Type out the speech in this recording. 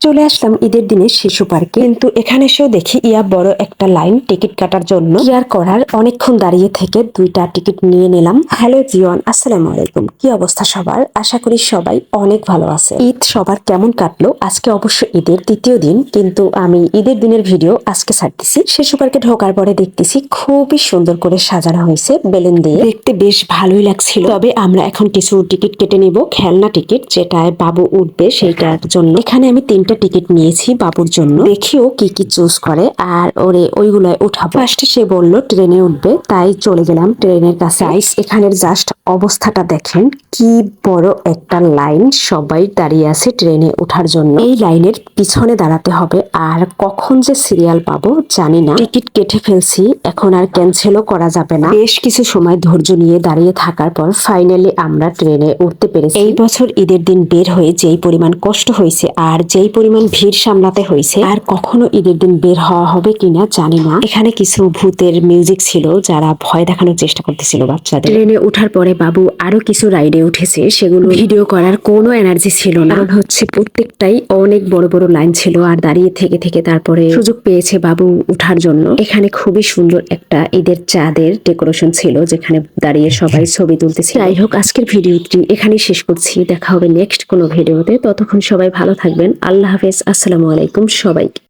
চলে আসলাম ঈদের দিনে শিশু পার্কে, কিন্তু এখানে এসেও দেখি বড় একটা লাইন টিকিট কাটার জন্য। কি আর করার, অনেকক্ষণ দাঁড়িয়ে থেকে দুইটা টিকিট নিয়ে নিলাম। হ্যালো জিওন, আসসালামু আলাইকুম। কি অবস্থা সবার? আশা করি সবাই অনেক ভালো আছে। ঈদ সবার কেমন কাটলো? আজকে অবশ্য ঈদের তৃতীয় দিন, কিন্তু আমি ঈদের দিনের ভিডিও আজকে ছাড়তেছি। শিশু পার্কে ঢোকার পরে দেখতেছি খুবই সুন্দর করে সাজানো হয়েছে বেলুন দিয়ে, দেখতে বেশ ভালোই লাগছিল। তবে আমরা এখন কিছু টিকিট কেটে নিব, খেলনা টিকিট, যেটায় বাবু উঠবে সেইটার জন্য। এখানে আমি তিনটা টিকিট নিয়েছি বাবুর জন্য, দেখিও কি কি চুজ করে আর ওরে ওইগুলায় উঠাবো। ফার্স্টে সে বললো ট্রেনে উঠবে, তাই চলে গেলাম ট্রেনের কাছে। এখানের জাস্ট অবস্থাটা দেখেন, কি বড় একটা লাইন, সবাই দাঁড়িয়ে আছে ট্রেনে ওঠার জন্য। এই লাইনের পিছনে দাঁড়াতে হবে, আর কখন যে সিরিয়াল পাবো জানি না। টিকিট কেটে ফেলছি, এখন আর ক্যান্সেলও করা যাবে না। বেশ কিছু সময় ধৈর্য নিয়ে দাঁড়িয়ে থাকার পর ফাইনালি আমরা ট্রেনে উঠতে পেরেছি। এই বছর ঈদের দিন বের হয়ে যেই পরিমাণ কষ্ট হয়েছে আর যেই পরিমাণ ভিড় সামলাতে হয়েছে, আর কখনো ঈদের দিন বের হওয়া হবে কিনা জানি না। এখানে কিছু ভূতের মিউজিক ছিল, যারা ভয় দেখানোর চেষ্টা করতেছিল বাচ্চাদের। ট্রেনে ওঠার পরে বাবু আরো কিছু রাইডে উঠেছে, সেগুলো ভিডিও করার কোনো এনার্জি ছিল না, কারণ হচ্ছে প্রত্যেকটাই অনেক বড় বড় লাইন ছিল, আর দাঁড়িয়ে থেকে থেকে তারপরে সুযোগ পেয়েছে বাবু উঠার জন্য। এখানে খুবই সুন্দর একটা ঈদের চাঁদের ডেকোরেশন ছিল, যেখানে দাঁড়িয়ে সবাই ছবি তুলতেছে। যাই হোক, আজকের ভিডিওটি এখানেই শেষ করছি। দেখা হবে নেক্সট কোনো ভিডিওতে। ততক্ষণ সবাই ভালো থাকবেন। আল্লাহ হাফেজ, আসসালামু আলাইকুম সবাইকে।